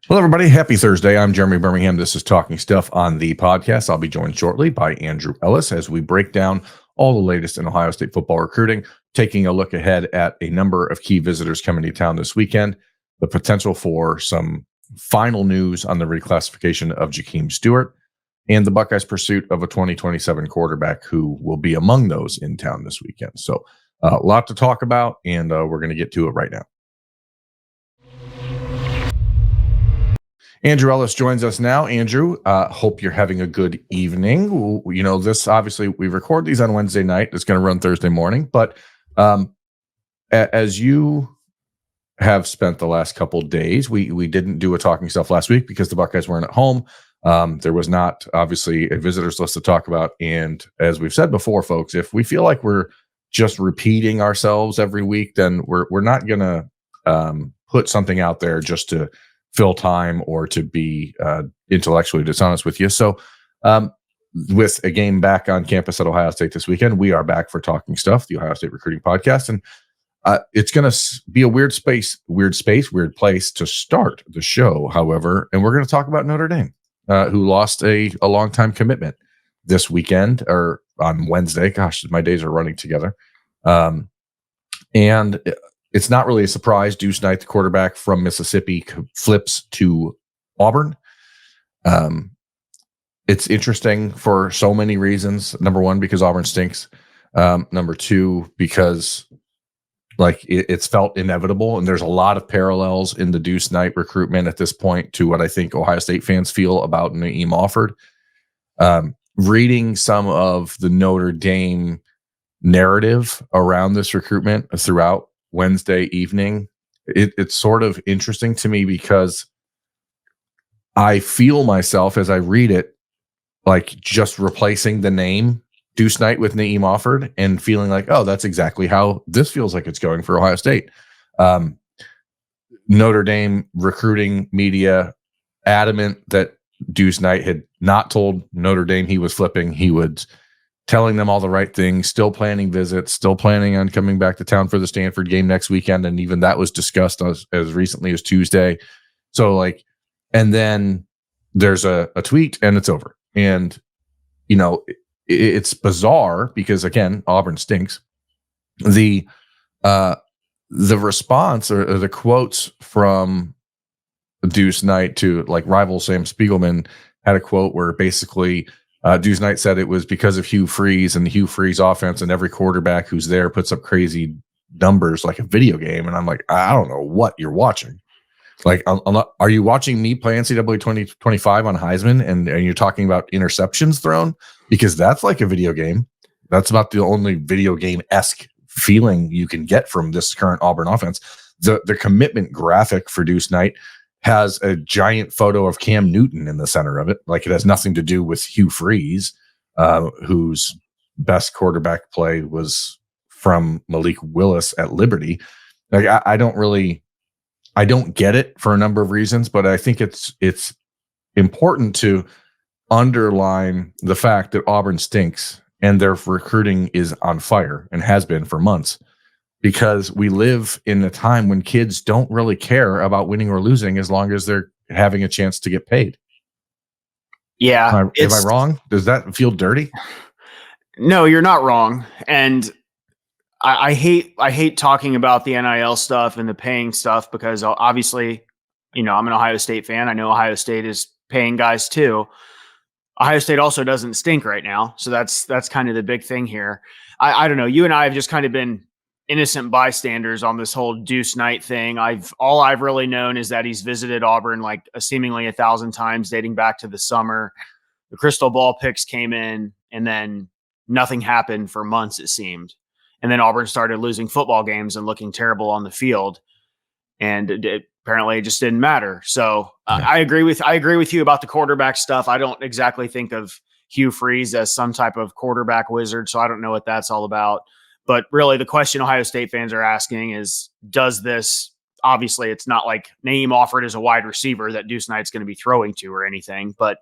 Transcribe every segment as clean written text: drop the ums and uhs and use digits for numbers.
Well, everybody, happy Thursday. I'm Jeremy Birmingham. This is Talking Stuff on the podcast. I'll be joined shortly by Andrew Ellis as we break down all the latest in Ohio State football recruiting, taking a look ahead at a number of key visitors coming to town this weekend, the potential for some final news on the reclassification of Jahkeem Stewart, and the Buckeyes' pursuit of a 2027 quarterback who will be among those in town this weekend. So a lot to talk about, and we're going to get to it right now. Andrew Ellis joins us now. Andrew, hope you're having a good evening. You know, this obviously we record these on Wednesday night. It's going to run Thursday morning. But as you have spent the last couple days, we didn't do a Talking Stuff last week because the Buckeyes weren't at home. There was not obviously a visitors list to talk about. And as we've said before, folks, if we feel like we're just repeating ourselves every week, then we're not going to put something out there just to fill time or to be intellectually dishonest with you. So with a game back on campus at Ohio State this weekend, we are back for Talking Stuff, the Ohio State recruiting podcast. And it's going to be a weird place to start the show, however. And we're going to talk about Notre Dame, who lost a long-time commitment this weekend or on Wednesday. Gosh, my days are running together. And it's not really a surprise. Deuce Knight, the quarterback from Mississippi, flips to Auburn. It's interesting for so many reasons. Number one, because Auburn stinks. Number two, because it's felt inevitable, and there's a lot of parallels in the Deuce Knight recruitment at this point to what I think Ohio State fans feel about Naim Alford. Reading some of the Notre Dame narrative around this recruitment throughout Wednesday evening, it's sort of interesting to me because I feel myself as I read it like just replacing the name Deuce Knight with Naim Alford and feeling like, oh, that's exactly how this feels like it's going for Ohio State. Notre Dame recruiting media adamant that Deuce Knight had not told Notre Dame he was flipping. He was telling them all the right things, still planning visits, still planning on coming back to town for the Stanford game next weekend. And even that was discussed as recently as Tuesday. So and then there's a tweet and it's over. And, you know, it's bizarre because, again, Auburn stinks. The response or the quotes from Deuce Knight to rival Sam Spiegelman had a quote where basically Deuce Knight said it was because of Hugh Freeze and the Hugh Freeze offense, and every quarterback who's there puts up crazy numbers like a video game. And I'm like, I don't know what you're watching. Are you watching me play NCAA 2025 on Heisman and you're talking about interceptions thrown? Because that's like a video game. That's about the only video game-esque feeling you can get from this current Auburn offense. The commitment graphic for Deuce Knight has a giant photo of Cam Newton in the center of it. It has nothing to do with Hugh Freeze, whose best quarterback play was from Malik Willis at Liberty. I don't get it for a number of reasons, but I think it's important to underline the fact that Auburn stinks and their recruiting is on fire and has been for months, because we live in a time when kids don't really care about winning or losing as long as they're having a chance to get paid. Yeah. Am I wrong? Does that feel dirty? No, you're not wrong. And I hate talking about the NIL stuff and the paying stuff because obviously, I'm an Ohio State fan. I know Ohio State is paying guys too. Ohio State also doesn't stink right now. So that's kind of the big thing here. I don't know. You and I have just kind of been innocent bystanders on this whole Deuce Knight thing. All I've really known is that he's visited Auburn seemingly 1,000 times dating back to the summer. The crystal ball picks came in and then nothing happened for months, it seemed. And then Auburn started losing football games and looking terrible on the field. And apparently it just didn't matter. So I agree with you about the quarterback stuff. I don't exactly think of Hugh Freeze as some type of quarterback wizard. So I don't know what that's all about. But really the question Ohio State fans are asking is, does this, obviously it's not like Naim Alford is a wide receiver that Deuce Knight's going to be throwing to or anything, but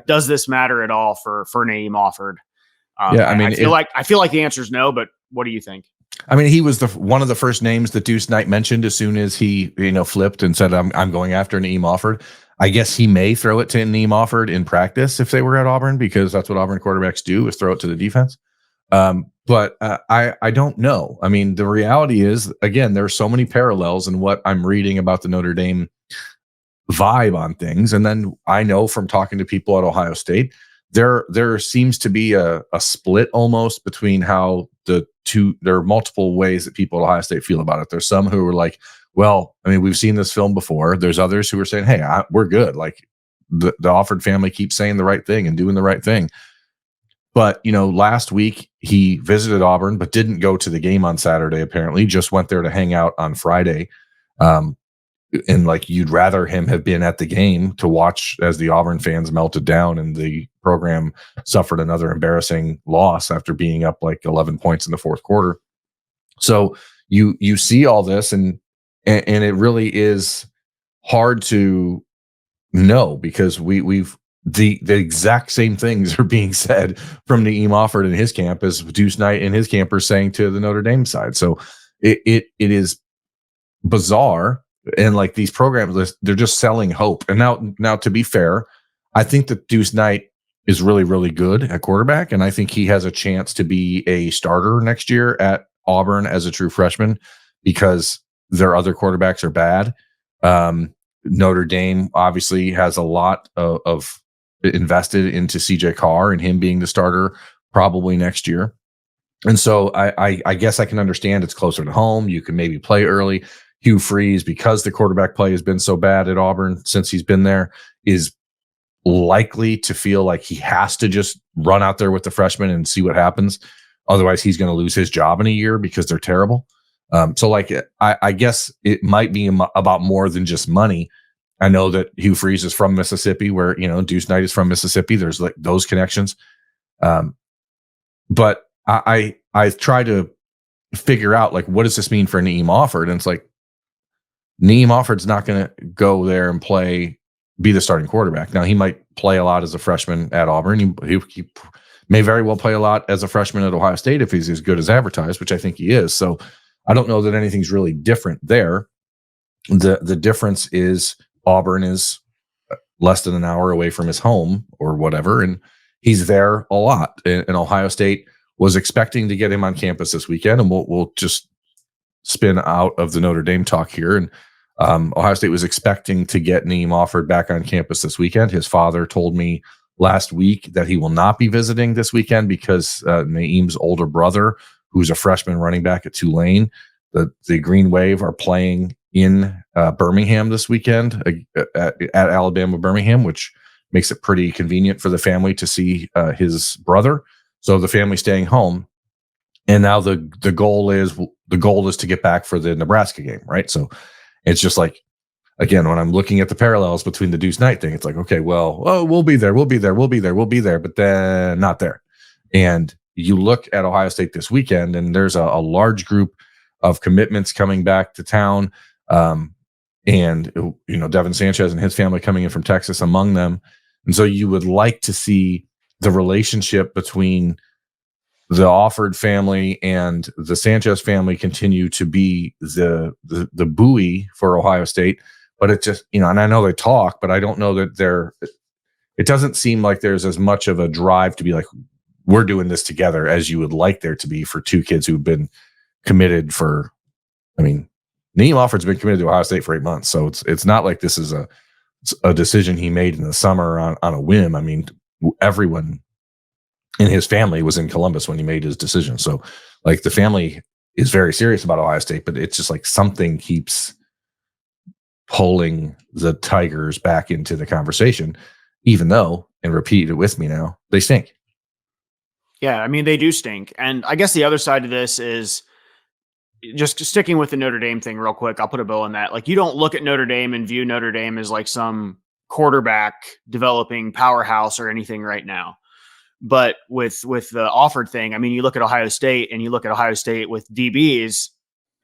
does this matter at all for Naim Alford? I feel like the answer is no, but what do you think? I mean, he was one of the first names that Deuce Knight mentioned as soon as he, flipped and said, I'm going after Naim Alford. I guess he may throw it to Naim Alford in practice if they were at Auburn, because that's what Auburn quarterbacks do, is throw it to the defense. But I don't know. I mean, the reality is, again, there are so many parallels in what I'm reading about the Notre Dame vibe on things. And then I know from talking to people at Ohio State, there seems to be a split almost between how there are multiple ways that people at Ohio State feel about it. There's some who are like, well, I mean, we've seen this film before. There's others who are saying, hey, we're good. Like the Alford family keeps saying the right thing and doing the right thing. But, last week he visited Auburn, but didn't go to the game on Saturday, apparently, just went there to hang out on Friday. And like, you'd rather him have been at the game to watch as the Auburn fans melted down and the program suffered another embarrassing loss after being up like 11 points in the fourth quarter. So you see all this and it really is hard to know, because we've the exact same things are being said from Naim Alford in his camp as Deuce Knight and his camp are saying to the Notre Dame side. So it is bizarre. And like, these programs, they're just selling hope. And now to be fair, I think that Deuce Knight is really, really good at quarterback. And I think he has a chance to be a starter next year at Auburn as a true freshman, because their other quarterbacks are bad. Notre Dame obviously has a lot of invested into CJ Carr and him being the starter probably next year. And so I guess I can understand it's closer to home. You can maybe play early. Hugh Freeze, because the quarterback play has been so bad at Auburn since he's been there, is likely to feel like he has to just run out there with the freshmen and see what happens. Otherwise, he's going to lose his job in a year because they're terrible. So like, I guess it might be about more than just money. I know that Hugh Freeze is from Mississippi, where, Deuce Knight is from Mississippi. There's like those connections. But I try to figure out, like, what does this mean for Naim Alford? And it's like, Naim Alford's not going to go there and be the starting quarterback. Now, he might play a lot as a freshman at Auburn. He may very well play a lot as a freshman at Ohio State if he's as good as advertised, which I think he is. So I don't know that anything's really different there. The difference is Auburn is less than an hour away from his home or whatever, and he's there a lot. And Ohio State was expecting to get him on campus this weekend, and we'll just spin out of the Notre Dame talk here. And Ohio State was expecting to get Naim Alford back on campus this weekend. His father told me last week that he will not be visiting this weekend because Naim's older brother, who's a freshman running back at Tulane, the Green Wave, are playing in Birmingham this weekend at Alabama Birmingham, which makes it pretty convenient for the family to see his brother. So the family's staying home. And now the goal is to get back for the Nebraska game, right? So it's just like, again, when I'm looking at the parallels between the Deuce Knight thing, it's like, okay, well, we'll be there, but then not there. And you look at Ohio State this weekend, and there's a large group of commitments coming back to town, and Devin Sanchez and his family coming in from Texas among them. And so you would like to see the relationship between the Alford family and the Sanchez family continue to be the buoy for Ohio State. But it just, and I know they talk, but I don't know that it doesn't seem like there's as much of a drive to be like, we're doing this together as you would like there to be for two kids who've been committed for, Naim Alford's been committed to Ohio State for 8 months. So it's not like this is a decision he made in the summer on a whim. Everyone in his family was in Columbus when he made his decision. So like, the family is very serious about Ohio State, but it's just like something keeps pulling the Tigers back into the conversation, even though, and repeat it with me now, they stink. Yeah, they do stink. And I guess the other side of this is just sticking with the Notre Dame thing real quick. I'll put a bow on that. Like, you don't look at Notre Dame and view Notre Dame as like some quarterback developing powerhouse or anything right now. But with the Alford thing, you look at Ohio State and you look at Ohio State with DBs.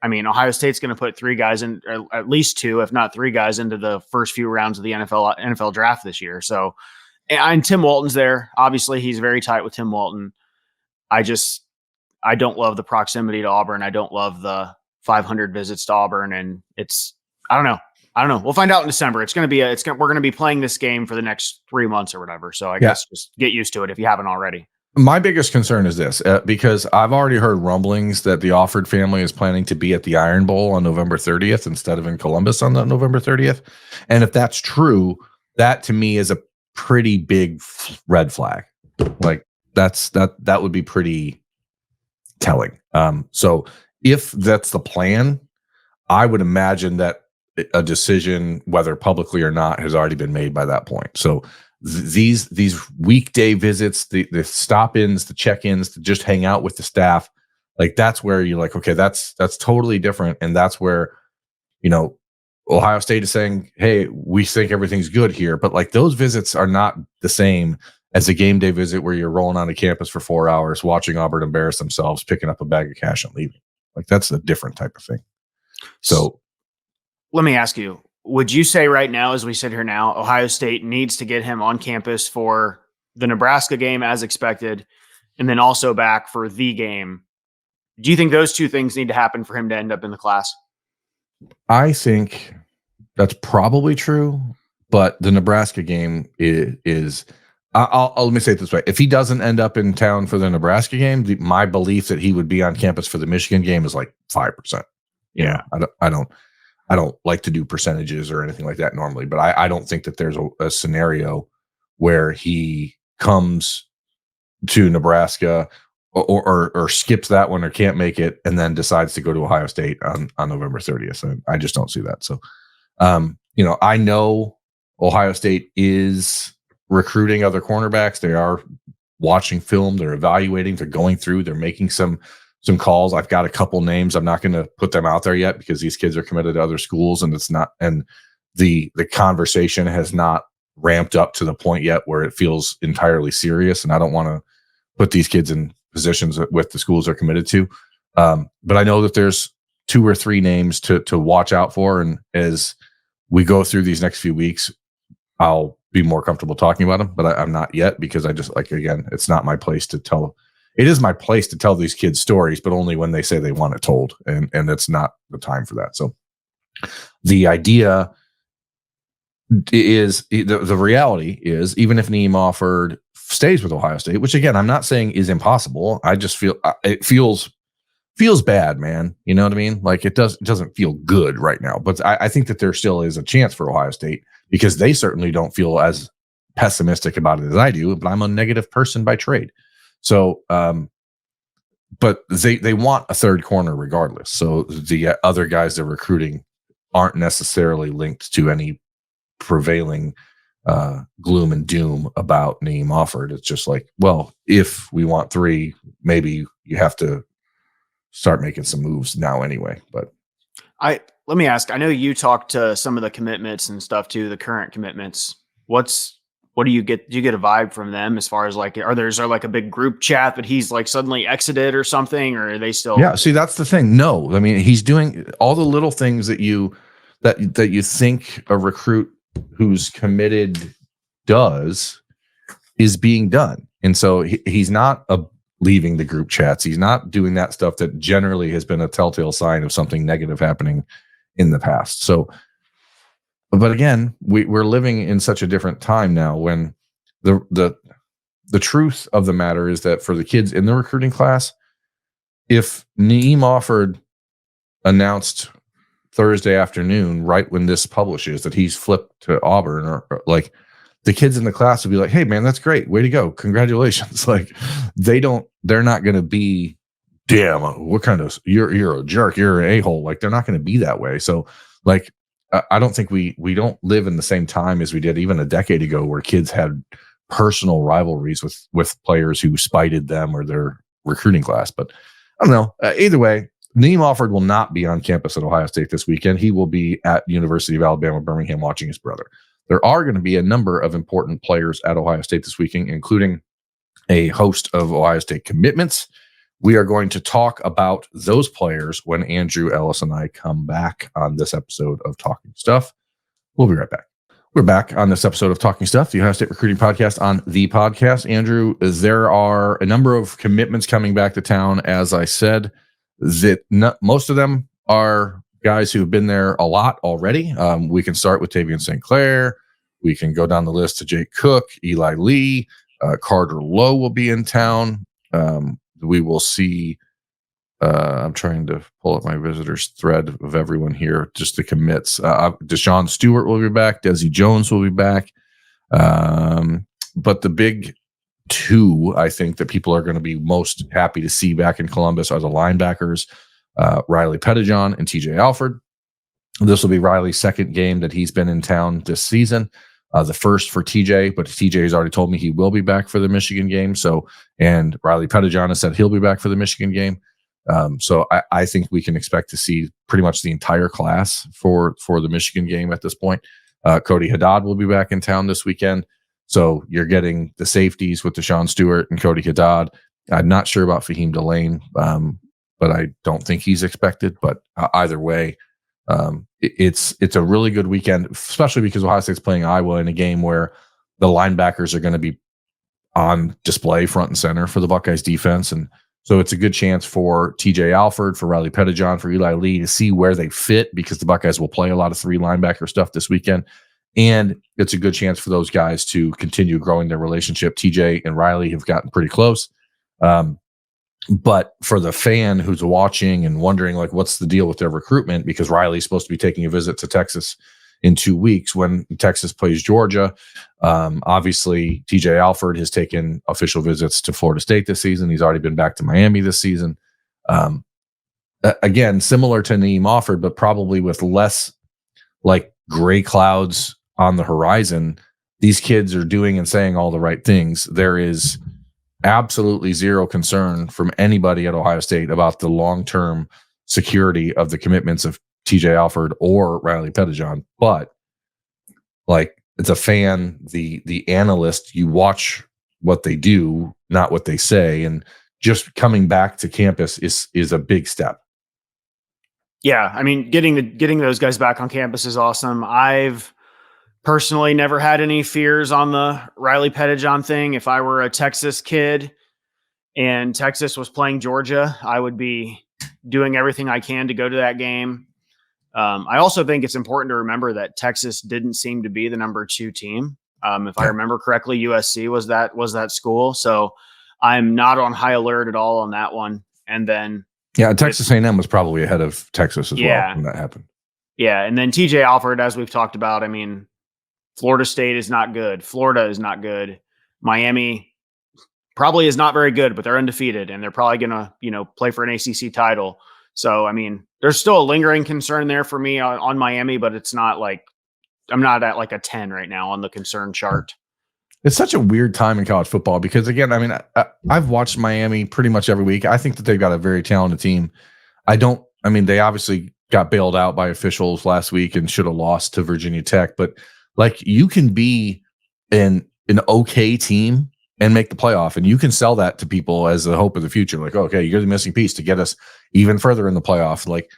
Ohio State's going to put three guys in, or at least two, if not three guys, into the first few rounds of the NFL draft this year. So, and Tim Walton's there. Obviously, he's very tight with Tim Walton. I just, I don't love the proximity to Auburn. I don't love the 500 visits to Auburn, and I don't know. We'll find out in December. We're going to be playing this game for the next 3 months or whatever. So I guess just get used to it if you haven't already. My biggest concern is this, because I've already heard rumblings that the Alford family is planning to be at the Iron Bowl on November 30th instead of in Columbus on November 30th. And if that's true, that to me is a pretty big red flag. Like that would be pretty telling. So if that's the plan, I would imagine that a decision, whether publicly or not, has already been made by that point. So these weekday visits, the stop-ins, the check-ins, to just hang out with the staff, like that's where you're like, okay, that's totally different. And that's where, Ohio State is saying, hey, we think everything's good here. But like those visits are not the same as a game day visit where you're rolling onto campus for 4 hours, watching Auburn embarrass themselves, picking up a bag of cash and leaving. Like that's a different type of thing. So let me ask you, would you say right now, as we sit here now, Ohio State needs to get him on campus for the Nebraska game as expected, and then also back for the game? Do you think those two things need to happen for him to end up in the class? I think that's probably true, but the Nebraska game is let me say it this way. If he doesn't end up in town for the Nebraska game, my belief that he would be on campus for the Michigan game is like 5%. Yeah. I don't like to do percentages or anything like that normally, but I don't think that there's a scenario where he comes to Nebraska or skips that one or can't make it and then decides to go to Ohio State on November 30th. And I just don't see that. So, I know Ohio State is recruiting other cornerbacks. They are watching film. They're evaluating. They're going through. They're making some calls. I've got a couple names. I'm not going to put them out there yet because these kids are committed to other schools, and the conversation has not ramped up to the point yet where it feels entirely serious. And I don't want to put these kids in positions with the schools they're committed to. But I know that there's 2 or 3 names to watch out for. And as we go through these next few weeks, I'll be more comfortable talking about them, but I'm not yet because I just again, it's not my place to tell. It is my place to tell these kids stories, but only when they say they want it told. And it's not the time for that. So the idea is the reality is, even if Naim Alford stays with Ohio State, which again, I'm not saying is impossible. I just feel it feels bad, man. You know what I mean? Like it doesn't feel good right now, but I think that there still is a chance for Ohio State because they certainly don't feel as pessimistic about it as I do, but I'm a negative person by trade. So, but they want a third corner regardless. So the other guys they're recruiting aren't necessarily linked to any prevailing gloom and doom about Naim Alford. It's just like, well, if we want 3, maybe you have to start making some moves now anyway. But let me ask, I know you talked to some of the commitments and stuff too, the current commitments. What do you get? Do you get a vibe from them as far as like, is there like a big group chat that he's like suddenly exited or something, or are they still? Yeah. See, that's the thing. No, I mean, he's doing all the little things that you think a recruit who's committed does is being done. And so he's not leaving the group chats. He's not doing that stuff that generally has been a telltale sign of something negative happening in the past. So, but again, we're living in such a different time now when the truth of the matter is that for the kids in the recruiting class, if Naim Alford announced Thursday afternoon, right when this publishes, that he's flipped to Auburn, or like the kids in the class would be like, hey man, that's great. Way to go. Congratulations. Like they're not going to be, damn, what kind of, you're a jerk. You're an a-hole. Like they're not going to be that way. So like, I don't think we don't live in the same time as we did even a decade ago, where kids had personal rivalries with players who spited them or their recruiting class. But I don't know. Either way, Naim Alford will not be on campus at Ohio State this weekend. He will be at University of Alabama, Birmingham, watching his brother. There are going to be a number of important players at Ohio State this weekend, including a host of Ohio State commitments. We are going to talk about those players when Andrew Ellis and I come back on this episode of Talking Stuff. We'll be right back. We're back on this episode of Talking Stuff, the Ohio State Recruiting Podcast on the podcast. Andrew, there are a number of commitments coming back to town, as I said, that most of them are guys who have been there a lot already. We can start with Tavian St. Clair. We can go down the list to Jake Cook, Eli Lee, Carter Lowe will be in town. We will see. I'm trying to pull up my visitors thread of everyone here, just the commits. Deshaun Stewart will be back. Desi Jones will be back. But the big two, I think, that people are going to be most happy to see back in Columbus are the linebackers, Riley Pettijohn and TJ Alford. This will be Riley's second game that he's been in town this season. The first for TJ, but TJ has already told me he will be back for the Michigan game. And Riley Pettijohn has said he'll be back for the Michigan game. So I think we can expect to see pretty much the entire class for the Michigan game at this point. Cody Haddad will be back in town this weekend. So you're getting the safeties with Deshaun Stewart and Cody Haddad. I'm not sure about Fahim Delane, but I don't think he's expected. But either way, it's a really good weekend, especially because Ohio State's playing Iowa in a game where the linebackers are going to be on display front and center for the Buckeyes defense. And so it's a good chance for TJ Alford, for Riley Pettijohn, for Eli Lee to see where they fit, because the Buckeyes will play a lot of three linebacker stuff this weekend. And it's a good chance for those guys to continue growing their relationship. TJ and Riley have gotten pretty close. But for the fan who's watching and wondering, like, what's the deal with their recruitment? Because Riley's supposed to be taking a visit to Texas in 2 weeks when Texas plays Georgia. Obviously, TJ Alford has taken official visits to Florida State this season. He's already been back to Miami this season. Again, similar to Naim Alford, but probably with less like gray clouds on the horizon. These kids are doing and saying all the right things. There is absolutely zero concern from anybody at Ohio State about the long-term security of the commitments of TJ Alford or Riley Pettijohn. But like, it's a fan, the analyst, you watch what they do, not what they say. And just coming back to campus is a big step. Yeah, I mean, getting those guys back on campus is awesome. I've personally never had any fears on the Riley Pettijohn thing. If I were a Texas kid and Texas was playing Georgia, I would be doing everything I can to go to that game. I also think it's important to remember that Texas didn't seem to be the number 2 team. If I remember correctly, USC was that school. So I'm not on high alert at all on that one. And then Texas A&M was probably ahead of Texas as well when that happened. Yeah, and then TJ Alford, as we've talked about, I mean, Florida State is not good. Florida is not good. Miami probably is not very good, but they're undefeated, and they're probably going to, play for an ACC title. So, I mean, there's still a lingering concern there for me on Miami, but it's not like I'm not at like a 10 right now on the concern chart. It's such a weird time in college football because, again, I mean, I've watched Miami pretty much every week. I think that they've got a very talented team. They obviously got bailed out by officials last week and should have lost to Virginia Tech. But, like, you can be an okay team and make the playoff, and you can sell that to people as the hope of the future. Like, okay, you're the missing piece to get us even further in the playoff. Like,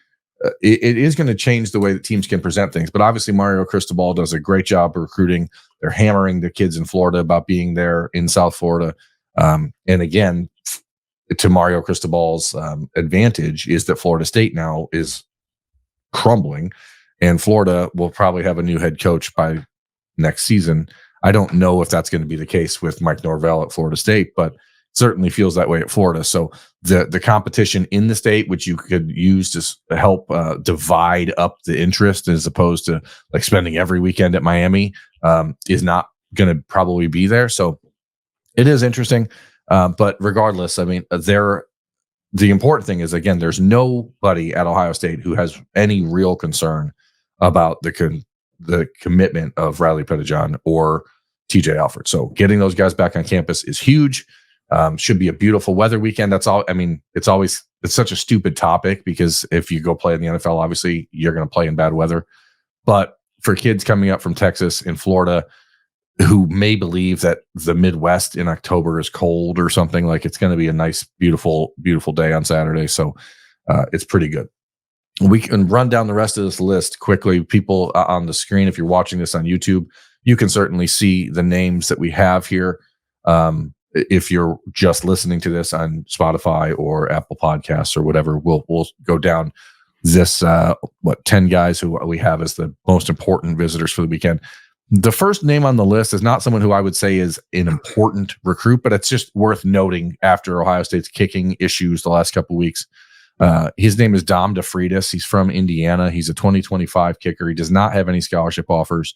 it is going to change the way that teams can present things. But obviously, Mario Cristobal does a great job of recruiting. They're hammering the kids in Florida about being there in South Florida. And again, to Mario Cristobal's advantage is that Florida State now is crumbling, and Florida will probably have a new head coach by next season. I don't know if that's going to be the case with Mike Norvell at Florida State, but certainly feels that way at Florida. So the competition in the state, which you could use to help divide up the interest as opposed to like spending every weekend at Miami, is not going to probably be there. So it is interesting. But regardless, I mean, the important thing is, again, there's nobody at Ohio State who has any real concern about the commitment of Riley Pettijohn or TJ Alford. So getting those guys back on campus is huge. Should be a beautiful weather weekend. That's all. I mean, it's such a stupid topic because if you go play in the NFL, obviously you're going to play in bad weather. But for kids coming up from Texas and Florida who may believe that the Midwest in October is cold or something, like, it's going to be a nice, beautiful, beautiful day on Saturday. So it's pretty good. We can run down the rest of this list quickly. People on the screen, if you're watching this on YouTube, you can certainly see the names that we have here. If you're just listening to this on Spotify or Apple Podcasts or whatever, we'll go down this 10 guys who we have as the most important visitors for the weekend. The first name on the list is not someone who I would say is an important recruit, but it's just worth noting after Ohio State's kicking issues the last couple of weeks. His name is Dom DeFreitas. He's from Indiana. He's a 2025 kicker. He does not have any scholarship offers.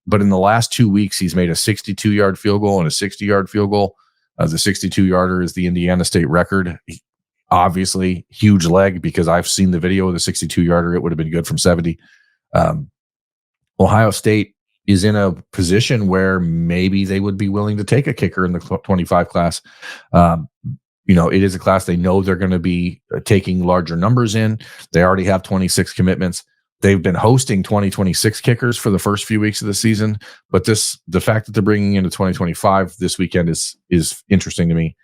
But in the last 2 weeks, he's made a 62-yard field goal and a 60-yard field goal. The 62-yarder is the Indiana State record. Obviously, huge leg, because I've seen the video of the 62-yarder. It would have been good from 70. Ohio State is in a position where maybe they would be willing to take a kicker in the 25 class. It is a class they know they're going to be taking larger numbers in. They already have 26 commitments. They've been hosting 2026 kickers for the first few weeks of the season, but the fact that they're bringing into 2025 this weekend is interesting to me.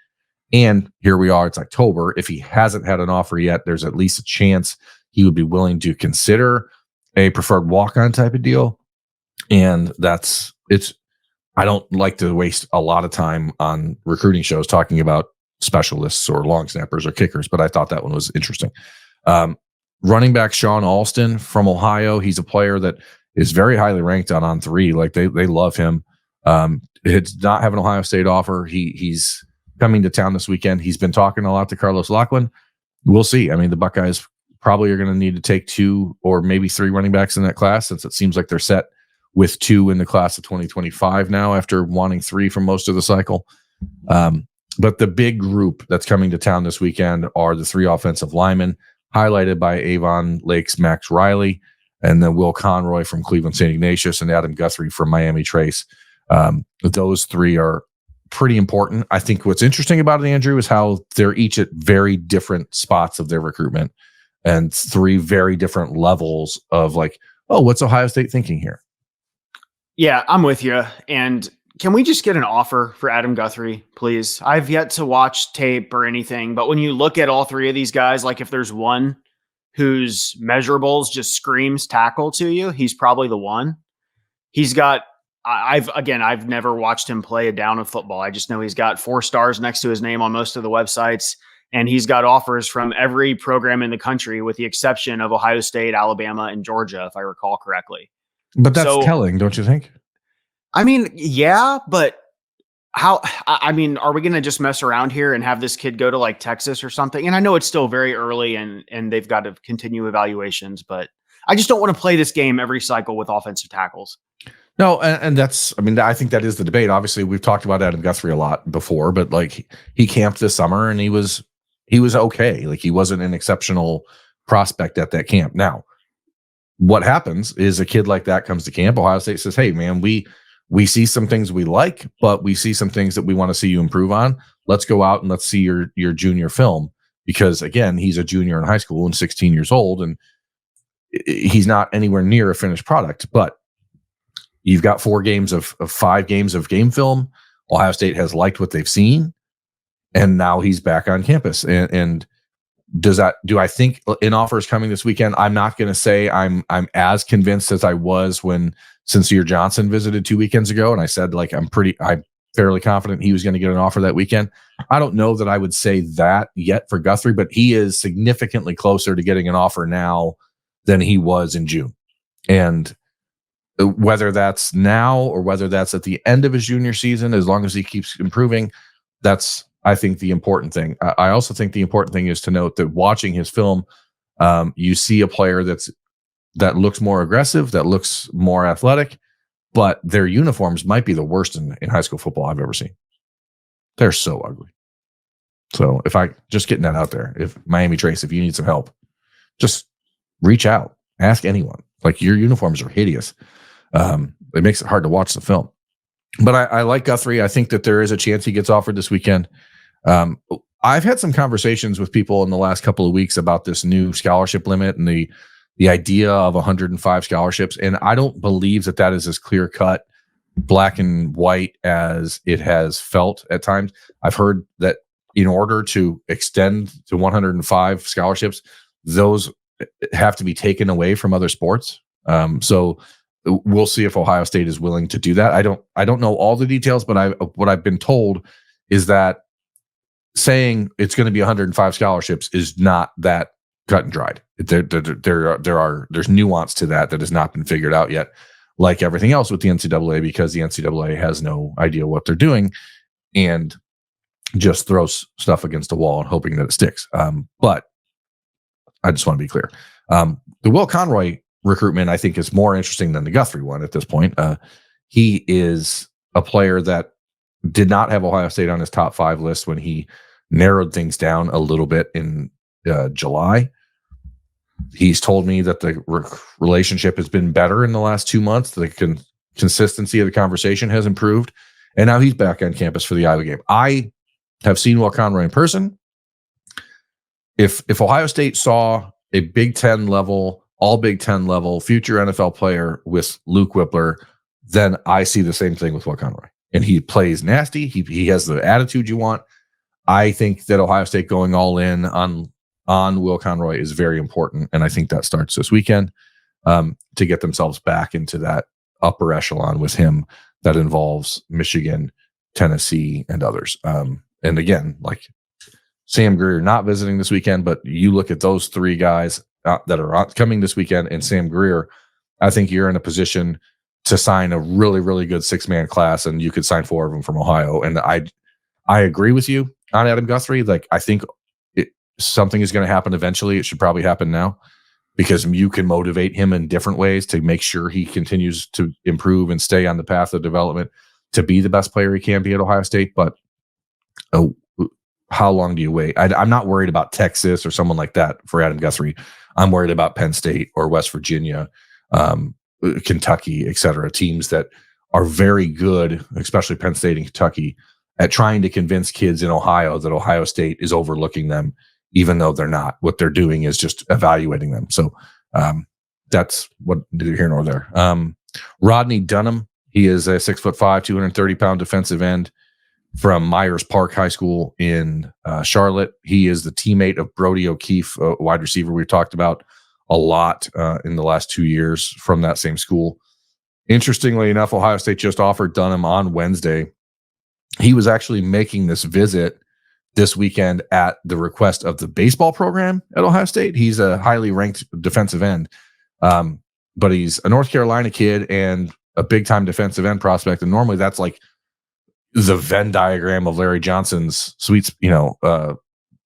And here we are, it's October. If he hasn't had an offer yet, there's at least a chance he would be willing to consider a preferred walk-on type of deal. And I don't like to waste a lot of time on recruiting shows talking about specialists or long snappers or kickers, but I thought that one was interesting. Running back Sean Alston from Ohio. He's a player that is very highly ranked on On3. Like they love him. He does not have an Ohio State offer. He's coming to town this weekend. He's been talking a lot to Carlos Lachlan. We'll see. I mean, the Buckeyes probably are going to need to take 2 or maybe 3 running backs in that class, since it seems like they're set with 2 in the class of 2025 now, after wanting 3 for most of the cycle. But the big group that's coming to town this weekend are the 3 offensive linemen, highlighted by Avon Lake's Max Riley, and then Will Conroy from Cleveland St. Ignatius, and Adam Guthrie from Miami Trace. Those 3 are pretty important. I think what's interesting about it, Andrew, is how they're each at very different spots of their recruitment, and 3 very different levels of what's Ohio State thinking here? Yeah, I'm with you. And can we just get an offer for Adam Guthrie, please? I've yet to watch tape or anything, but when you look at all 3 of these guys, like if there's one whose measurables just screams tackle to you, he's probably the one. He's got, I've never watched him play a down of football. I just know he's got 4 stars next to his name on most of the websites, and he's got offers from every program in the country with the exception of Ohio State, Alabama, and Georgia, if I recall correctly. But that's telling, don't you think? I mean, yeah, but are we going to just mess around here and have this kid go to Texas or something? And I know it's still very early and they've got to continue evaluations, but I just don't want to play this game every cycle with offensive tackles. No, and I think that is the debate. Obviously, we've talked about Adam Guthrie a lot before, but he camped this summer and he was okay. He wasn't an exceptional prospect at that camp. Now, what happens is a kid like that comes to camp. Ohio State says, "Hey, man, we see some things we like, but we see some things that we want to see you improve on. Let's go out and let's see your junior film." Because again, he's a junior in high school and 16 years old, and he's not anywhere near a finished product. But you've got 4 games of 5 games of game film. Ohio State has liked what they've seen, and now he's back on campus. And do I think an offer is coming this weekend? I'm not going to say I'm as convinced as I was when Sincere Johnson visited 2 weekends ago, and I said I'm fairly confident he was going to get an offer that weekend. I don't know that I would say that yet for Guthrie, but he is significantly closer to getting an offer now than he was in June. And whether that's now or whether that's at the end of his junior season, as long as he keeps improving, that's, I think, the important thing. I also think the important thing is to note that watching his film, you see a player that looks more aggressive, that looks more athletic, but their uniforms might be the worst in high school football I've ever seen. They're so ugly. So just getting that out there, if Miami Trace, if you need some help, just reach out, ask anyone. Your uniforms are hideous. It makes it hard to watch the film. But I like Guthrie. I think that there is a chance he gets offered this weekend. I've had some conversations with people in the last couple of weeks about this new scholarship limit and the idea of 105 scholarships. And I don't believe that is as clear cut, black and white as it has felt at times. I've heard that in order to extend to 105 scholarships, those have to be taken away from other sports. So we'll see if Ohio State is willing to do that. I don't know all the details, but what I've been told is that saying it's going to be 105 scholarships is not that cut and dried. There's nuance to that has not been figured out yet, like everything else with the NCAA, because the NCAA has no idea what they're doing and just throws stuff against the wall and hoping that it sticks. But I just want to be clear. The Will Conroy recruitment, I think, is more interesting than the Guthrie one at this point. He is a player that did not have Ohio State on his top 5 list when he narrowed things down a little bit in July. He's told me that the relationship has been better in the last 2 months. The consistency of the conversation has improved. And now he's back on campus for the Iowa game. I have seen Will Conroy in person. If Ohio State saw a Big Ten level, all Big Ten level, future NFL player with Luke Whippler, then I see the same thing with Will Conroy. And he plays nasty. He has the attitude you want. I think that Ohio State going all in on Will Conroy is very important. And I think that starts this weekend to get themselves back into that upper echelon with him that involves Michigan, Tennessee, and others. And again, like Sam Greer not visiting this weekend, but you look at those 3 guys that are coming this weekend and Sam Greer, I think you're in a position to sign a really, really good 6-man class, and you could sign 4 of them from Ohio. And I agree with you on Adam Guthrie. Like, I think something is going to happen eventually. It should probably happen now, because you can motivate him in different ways to make sure he continues to improve and stay on the path of development to be the best player he can be at Ohio State. But how long do you wait? I'm not worried about Texas or someone like that for Adam Guthrie. I'm worried about Penn State or West Virginia, Kentucky, et cetera, teams that are very good, especially Penn State and Kentucky, at trying to convince kids in Ohio that Ohio State is overlooking them, even though they're not. What they're doing is just evaluating them. So that's what neither here nor there. Rodney Dunham, he is a 6'5", 230-pound defensive end from Myers Park High School in Charlotte. He is the teammate of Brody O'Keefe, a wide receiver we've talked about a lot in the last 2 years from that same school. Interestingly enough, Ohio State just offered Dunham on Wednesday. He was actually making this visit this weekend at the request of the baseball program at Ohio State. He's a highly ranked defensive end, but he's a North Carolina kid and a big-time defensive end prospect. And normally that's like the Venn diagram of Larry Johnson's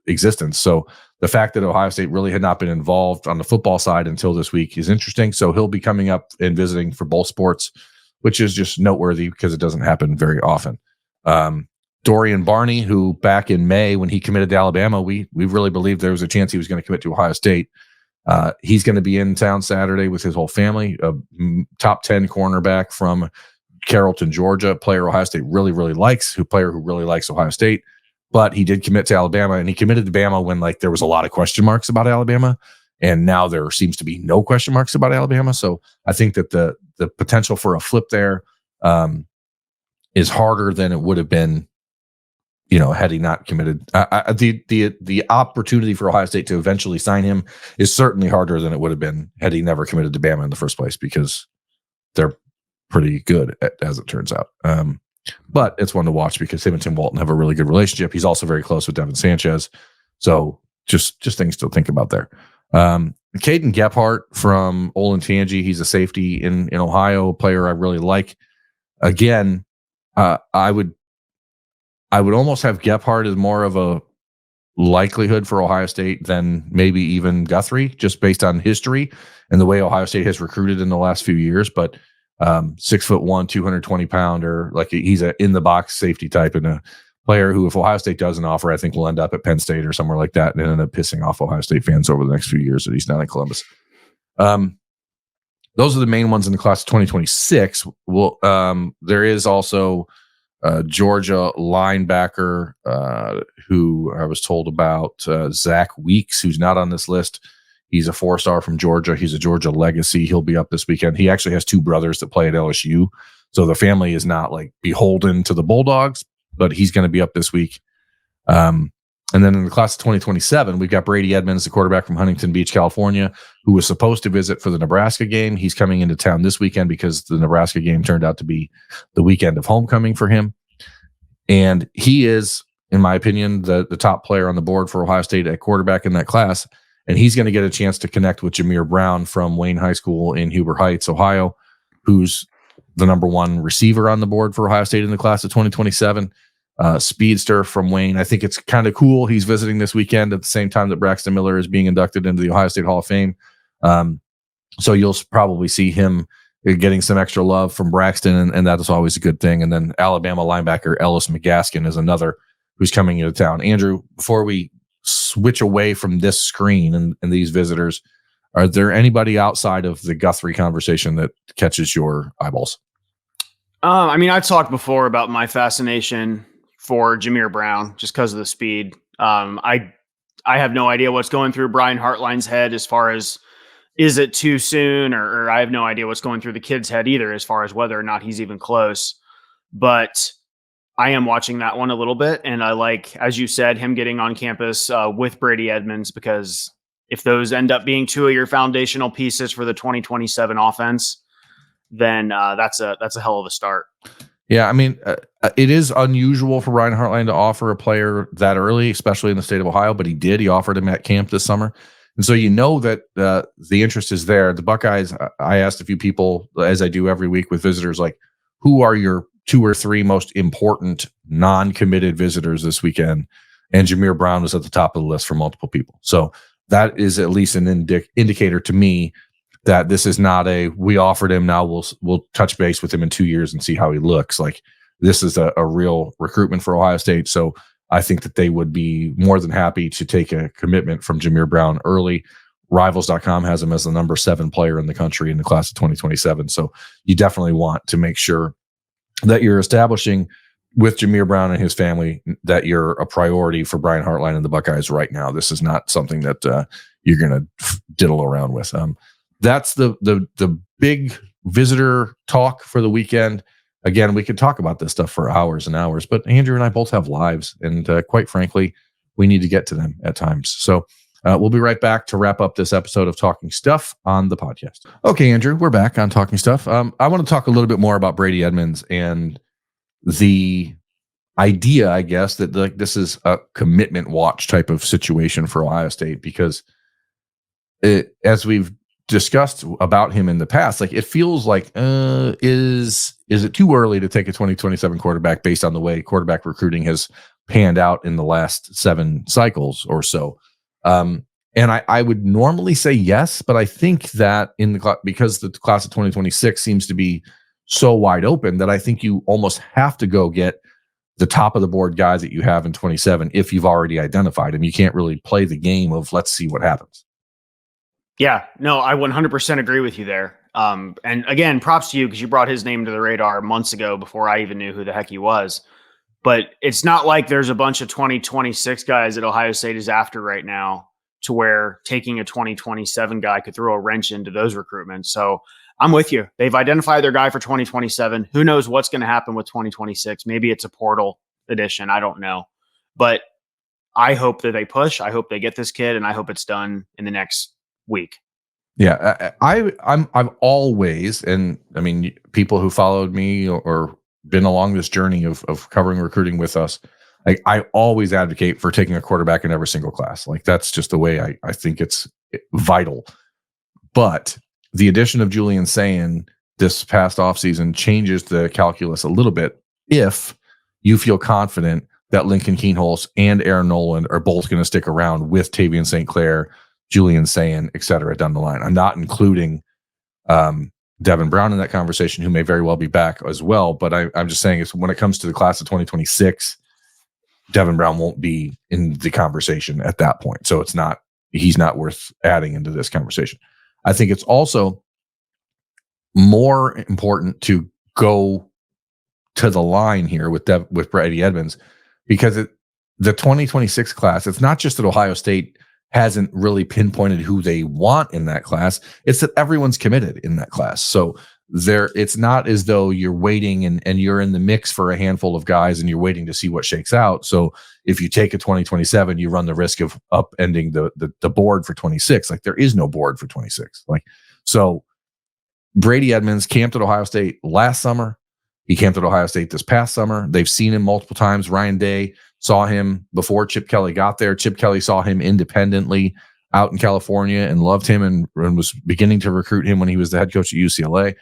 existence. So the fact that Ohio State really had not been involved on the football side until this week is interesting. So he'll be coming up and visiting for both sports, which is just noteworthy because it doesn't happen very often. Dorian Barney, who back in May when he committed to Alabama, we really believed there was a chance he was going to commit to Ohio State. He's going to be in town Saturday with his whole family. A top 10 cornerback from Carrollton, Georgia, player Ohio State really, really likes, player who really likes Ohio State. But he did commit to Alabama, and he committed to Bama when there was a lot of question marks about Alabama, and now there seems to be no question marks about Alabama. So I think that the potential for a flip there is harder than it would have been, had he not committed. The opportunity for Ohio State to eventually sign him is certainly harder than it would have been had he never committed to Bama in the first place, because they're pretty good as it turns out. But it's one to watch because him and Tim Walton have a really good relationship. He's also very close with Devin Sanchez. So just things to think about there. Caden Gephardt from Olentangy. He's a safety in Ohio, a player I really like. Again, I would almost have Gephardt as more of a likelihood for Ohio State than maybe even Guthrie, just based on history and the way Ohio State has recruited in the last few years. But 6'1", 220-pounder, he's a in the box safety type, and a player who, if Ohio State doesn't offer, I think will end up at Penn State or somewhere like that and end up pissing off Ohio State fans over the next few years that he's down in Columbus. Those are the main ones in the class of 2026. There is also Georgia linebacker who I was told about, Zach Weeks, who's not on this list. He's a 4-star from Georgia. He's a Georgia legacy. He'll be up this weekend. He actually has 2 brothers that play at LSU. So the family is not beholden to the Bulldogs, but he's going to be up this week. And then in the class of 2027, we've got Brady Edmonds, the quarterback from Huntington Beach, California, who was supposed to visit for the Nebraska game. He's coming into town this weekend because the Nebraska game turned out to be the weekend of homecoming for him. And he is, in my opinion, the top player on the board for Ohio State at quarterback in that class. And he's going to get a chance to connect with Jameer Brown from Wayne High School in Huber Heights, Ohio, who's the number one receiver on the board for Ohio State in the class of 2027. Speedster from Wayne. I think it's kind of cool. He's visiting this weekend at the same time that Braxton Miller is being inducted into the Ohio State Hall of Fame. So you'll probably see him getting some extra love from Braxton, and that is always a good thing. And then Alabama linebacker Ellis McGaskin is another who's coming into town. Andrew, before we switch away from this screen and these visitors, are there anybody outside of the Guthrie conversation that catches your eyeballs? I mean, I've talked before about my fascination for Jameer Brown just because of the speed. I have no idea what's going through Brian Hartline's head as far as, is it too soon, or I have no idea what's going through the kid's head either as far as whether or not he's even close. But I am watching that one a little bit, and I like, as you said, him getting on campus with Brady Edmonds, because if those end up being two of your foundational pieces for the 2027 offense, then that's a hell of a start. Yeah, I mean, it is unusual for Brian Hartline to offer a player that early, especially in the state of Ohio, but he did. He offered him at camp this summer. And so you know that the interest is there. The Buckeyes, I asked a few people, as I do every week with visitors, like, who are your 2 or 3 most important non-committed visitors this weekend? And Jameer Brown was at the top of the list for multiple people. So that is at least an indicator to me that this is not we offered him, now we'll touch base with him in 2 years and see how he looks. Like, this is a real recruitment for Ohio State. So I think that they would be more than happy to take a commitment from Jameer Brown early. Rivals.com has him as the number 7 player in the country in the class of 2027. So you definitely want to make sure that you're establishing with Jameer Brown and his family that you're a priority for Brian Hartline and the Buckeyes right now. This is not something that you're going to diddle around with. That's the big visitor talk for the weekend. Again, we could talk about this stuff for hours and hours, but Andrew and I both have lives, and quite frankly, we need to get to them at times. So we'll be right back to wrap up this episode of Talking Stuff on the podcast. Okay, Andrew, we're back on Talking Stuff. I want to talk a little bit more about Brady Edmonds and the idea, I guess, that this is a commitment watch type of situation for Ohio State, because as we've discussed about him in the past, like, it feels like is it too early to take a 2027 quarterback based on the way quarterback recruiting has panned out in the last 7 cycles or so? And I would normally say yes, but I think that because the class of 2026 seems to be so wide open, that I think you almost have to go get the top of the board guys that you have in 27 if you've already identified them. You can't really play the game of let's see what happens. Yeah, no, I 100% agree with you there. And again, props to you, because you brought his name to the radar months ago before I even knew who the heck he was. But it's not like there's a bunch of 2026 guys that Ohio State is after right now, to where taking a 2027 guy could throw a wrench into those recruitments. So I'm with you. They've identified their guy for 2027. Who knows what's going to happen with 2026? Maybe it's a portal edition. I don't know. But I hope that they push. I hope they get this kid, and I hope it's done in the next week. Yeah, I've always, and I mean, people who followed me or been along this journey of covering recruiting with us, like, I always advocate for taking a quarterback in every single class. Like, that's just the way I think it's vital. But the addition of Julian Sayin this past offseason changes the calculus a little bit if you feel confident that Lincoln Keenholz and Aaron Noland are both going to stick around with Tavian St. Clair, Julian Sayin, et cetera, down the line. I'm not including Devin Brown in that conversation, who may very well be back as well. But I'm just saying, when it comes to the class of 2026, Devin Brown won't be in the conversation at that point. So he's not worth adding into this conversation. I think it's also more important to go to the line here with Brady Edmonds, because the 2026 class, it's not just that Ohio State hasn't really pinpointed who they want in that class. It's that everyone's committed in that class. So it's not as though you're waiting and you're in the mix for a handful of guys and you're waiting to see what shakes out. So if you take a 2027, you run the risk of upending the board for 26. Like, there is no board for 26. Like, so Brady Edmonds camped at Ohio State last summer. He camped at Ohio State this past summer. They've seen him multiple times. Ryan Day saw him before Chip Kelly got there. Chip Kelly saw him independently out in California and loved him and was beginning to recruit him when he was the head coach at UCLA.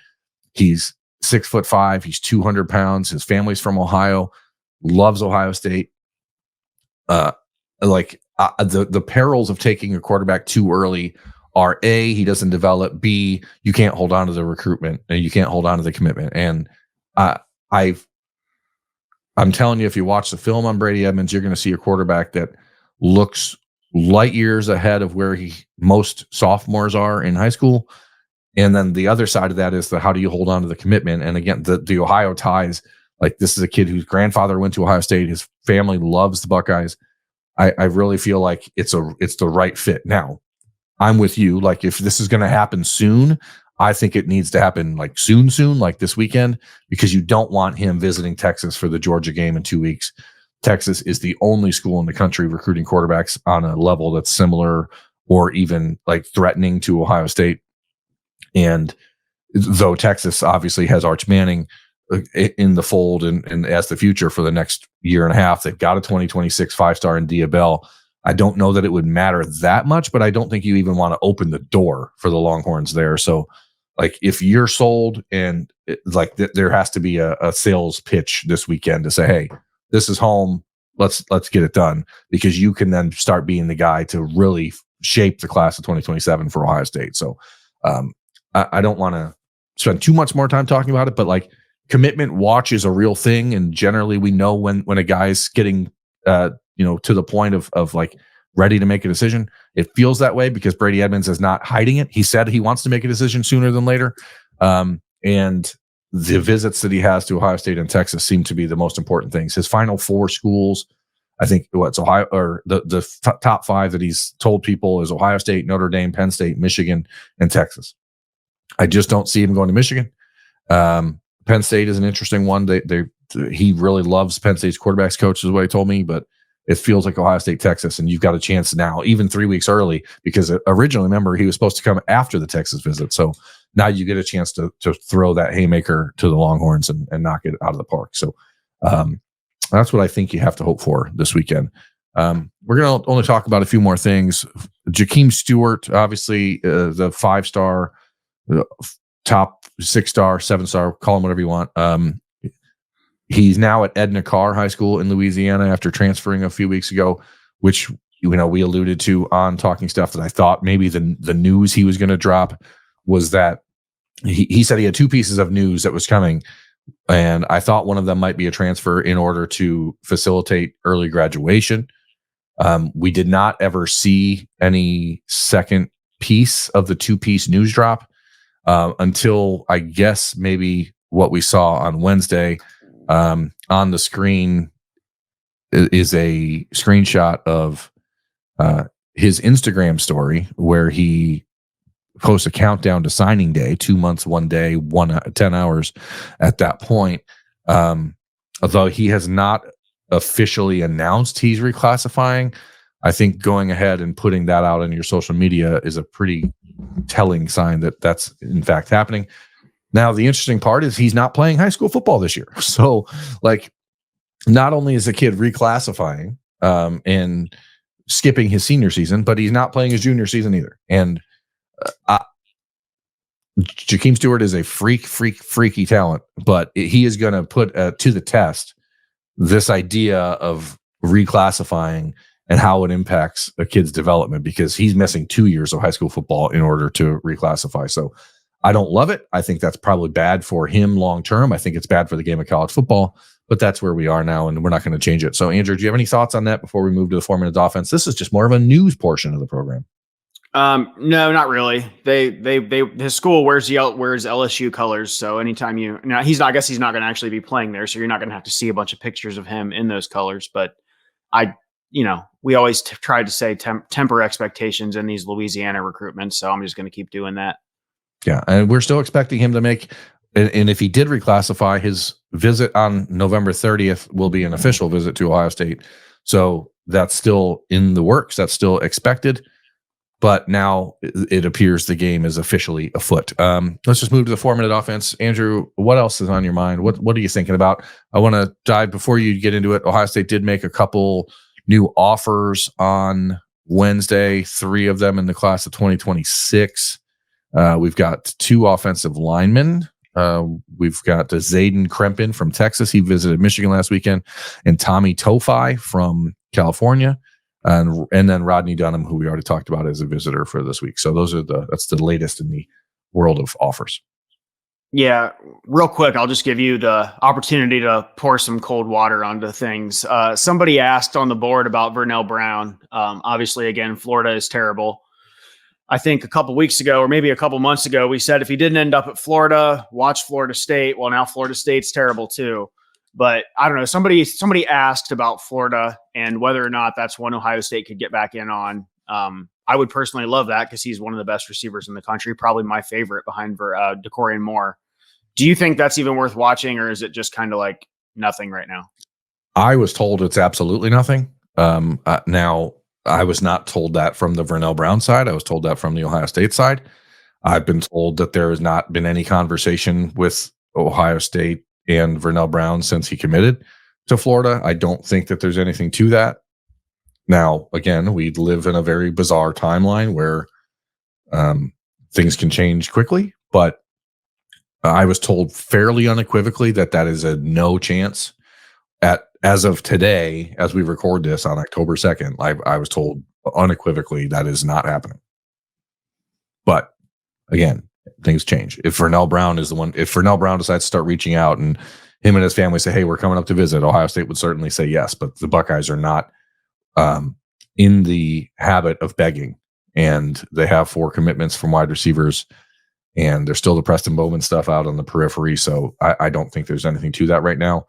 He's 6'5". He's 200 pounds. His family's from Ohio, loves Ohio State. The perils of taking a quarterback too early are A, he doesn't develop. B, you can't hold on to the recruitment and you can't hold on to the commitment. And I'm telling you, if you watch the film on Brady Edmonds, you're going to see a quarterback that looks light years ahead of where most sophomores are in high school. And then the other side of that is how do you hold on to the commitment? And again, the Ohio ties, like, this is a kid whose grandfather went to Ohio State. His family loves the Buckeyes. I really feel like it's the right fit. Now, I'm with you. Like, if this is going to happen soon, I think it needs to happen like soon, like this weekend, because you don't want him visiting Texas for the Georgia game in 2 weeks. Texas is the only school in the country recruiting quarterbacks on a level that's similar or even like threatening to Ohio State. And though Texas obviously has Arch Manning in the fold and as the future for the next year and a half, they've got a 2026 5-star in Dia Bell. I don't know that it would matter that much, but I don't think you even want to open the door for the Longhorns there. So, like, if you're sold and there has to be a sales pitch this weekend to say, hey, this is home. Let's get it done, because you can then start being the guy to really shape the class of 2027 for Ohio State. So I don't want to spend too much more time talking about it, but like, commitment watch is a real thing. And generally we know when a guy's getting, to the point of like ready to make a decision. It feels that way because Brady Edmonds is not hiding it. He said he wants to make a decision sooner than later. And the visits that he has to Ohio State and Texas seem to be the most important things. His final 4 schools, I think it's Ohio, or the top 5 that he's told people is Ohio State, Notre Dame, Penn State, Michigan, and Texas. I just don't see him going to Michigan. Penn State is an interesting one. He really loves Penn State's quarterbacks coach, is what he told me, but it feels like Ohio State, Texas, and you've got a chance now, even 3 weeks early, because originally, remember, he was supposed to come after the Texas visit. So now you get a chance to throw that haymaker to the Longhorns and knock it out of the park. So that's what I think you have to hope for this weekend. We're going to only talk about a few more things. Jahkeem Stewart, obviously the 5-star, top 6-star, 7-star, call him whatever you want. He's now at Edna Carr High School in Louisiana after transferring a few weeks ago, which we alluded to on Talking Stuff, that I thought maybe the news he was going to drop was that he said he had 2 pieces of news that was coming, and I thought one of them might be a transfer in order to facilitate early graduation. We did not ever see any second piece of the 2-piece news drop until, I guess, maybe what we saw on Wednesday. On the screen is a screenshot of his Instagram story where he posts a countdown to signing day, 2 months, 1 day, 10 hours at that point. Although he has not officially announced he's reclassifying, I think going ahead and putting that out on your social media is a pretty telling sign that that's in fact happening. Now, the interesting part is he's not playing high school football this year. So, like, not only is the kid reclassifying and skipping his senior season, but he's not playing his junior season either. And Jahkeem Stewart is a freaky talent, but he is going to put to the test this idea of reclassifying and how it impacts a kid's development, because he's missing 2 years of high school football in order to reclassify. So I don't love it. I think that's probably bad for him long term. I think it's bad for the game of college football, but that's where we are now, and we're not going to change it. So, Andrew, do you have any thoughts on that before we move to the 4 minutes offense? This is just more of a news portion of the program. No, not really. His school wears LSU colors, so anytime I guess he's not going to actually be playing there, so you're not going to have to see a bunch of pictures of him in those colors. But we always try to say temper expectations in these Louisiana recruitments, so I'm just going to keep doing that. Yeah, and we're still expecting him to make And if he did reclassify, his visit on November 30th will be an official visit to Ohio State. So that's still in the works. That's still expected. But now it appears the game is officially afoot. Let's just move to the 4-minute offense. Andrew, what else is on your mind? What are you thinking about? I want to dive before you get into it. Ohio State did make a couple new offers on Wednesday, 3 of them in the class of 2026. We've got 2 offensive linemen. We've got Zayden Krempin from Texas. He visited Michigan last weekend, and Tommy Tofi from California. And then Rodney Dunham, who we already talked about as a visitor for this week. So that's the latest in the world of offers. Yeah, real quick, I'll just give you the opportunity to pour some cold water onto things. Somebody asked on the board about Vernell Brown. Obviously, again, Florida is terrible. I think a couple weeks ago, or maybe a couple months ago, we said if he didn't end up at Florida, watch Florida State. Well, now Florida State's terrible too. But I don't know. Somebody asked about Florida and whether or not that's one Ohio State could get back in on. I would personally love that because he's one of the best receivers in the country, probably my favorite behind DeCorian Moore. Do you think that's even worth watching, or is it just kind of like nothing right now? I was told it's absolutely nothing. Now, I was not told that from the Vernell Brown side. I was told that from the Ohio State side. I've been told that there has not been any conversation with Ohio State and Vernell Brown since he committed to Florida. I don't think that there's anything to that. Now, again, we live in a very bizarre timeline where things can change quickly, but I was told fairly unequivocally that is a no chance. As of today, as we record this on October 2nd, I was told unequivocally that is not happening. But again, things change. If Vernell Brown decides to start reaching out and him and his family say, hey, we're coming up to visit, Ohio State would certainly say yes, but the Buckeyes are not in the habit of begging, and they have 4 commitments from wide receivers, and there's still the Preston Bowman stuff out on the periphery. So I don't think there's anything to that right now.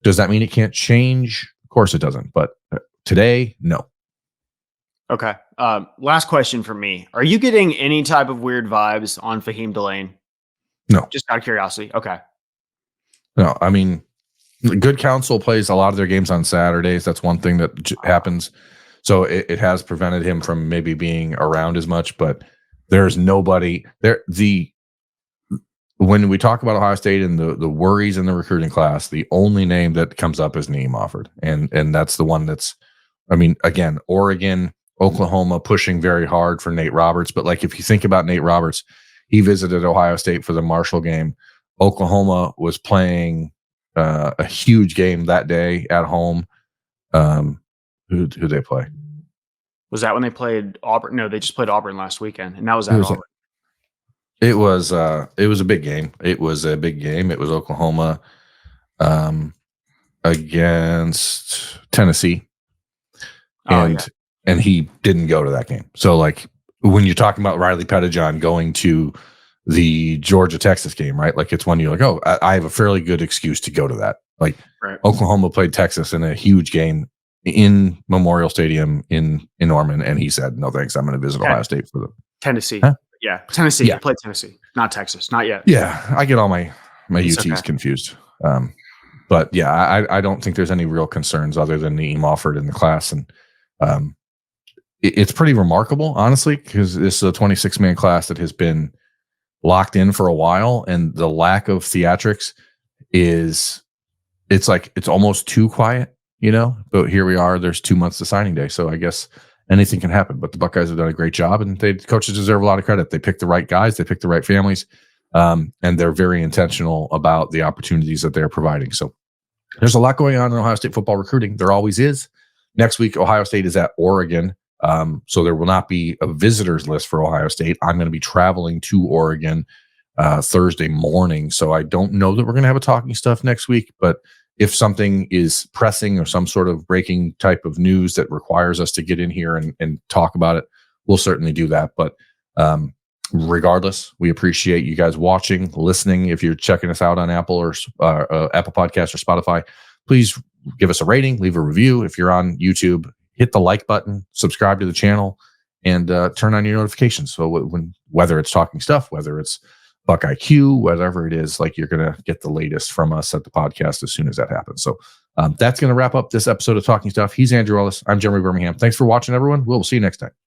Does that mean it can't change? Of course it doesn't. But today, no. Okay. Last question for me. Are you getting any type of weird vibes on Fahim Delane? No. Just out of curiosity. Okay. No, I mean, Good Counsel plays a lot of their games on Saturdays. That's one thing that happens. So it has prevented him from maybe being around as much, but there's nobody there. When we talk about Ohio State and the worries in the recruiting class, the only name that comes up is Naim Alford. And that's the one that's, I mean, again, Oregon, Oklahoma pushing very hard for Nate Roberts. But like, if you think about Nate Roberts, he visited Ohio State for the Marshall game. Oklahoma was playing a huge game that day at home. Who they play? Was that when they played Auburn? No, they just played Auburn last weekend, and that was at Auburn. It was a big game. It was a big game. It was Oklahoma against Tennessee. And he didn't go to that game. So like, when you're talking about Riley Pettijohn going to the Georgia-Texas game, right? Like, it's when you're like, oh, I have a fairly good excuse to go to that. Like, right. Oklahoma played Texas in a huge game in Memorial Stadium in Norman, and he said, no thanks, I'm going to visit Ohio State for the Tennessee. Huh? Yeah, Tennessee. Yeah. I played Tennessee, not Texas, not yet. Yeah, I get all my UTs confused. But yeah, I don't think there's any real concerns other than Naim Alford in the class. And it's pretty remarkable, honestly, because this is a 26-man class that has been locked in for a while, and the lack of theatrics it's almost too quiet, you know. But here we are, there's 2 months to signing day, so I guess anything can happen. But the Buckeyes have done a great job, and the coaches deserve a lot of credit. They picked the right guys, they picked the right families, and they're very intentional about the opportunities that they're providing. So there's a lot going on in Ohio State football recruiting. There always is. Next week, Ohio State is at Oregon. So there will not be a visitors list for Ohio State. I'm going to be traveling to Oregon Thursday morning. So I don't know that we're going to have a talking stuff next week, but if something is pressing or some sort of breaking type of news that requires us to get in here and talk about it, we'll certainly do that. But regardless, we appreciate you guys watching, listening. If you're checking us out on Apple or Apple Podcasts or Spotify, please give us a rating, leave a review. If you're on YouTube, hit the like button, subscribe to the channel, and turn on your notifications. So whether it's talking stuff, whether it's Buckeye Q, whatever it is, like you're going to get the latest from us at the podcast as soon as that happens. So that's going to wrap up this episode of Talking Stuff. He's Andrew Ellis. I'm Jeremy Birmingham. Thanks for watching, everyone. We'll see you next time.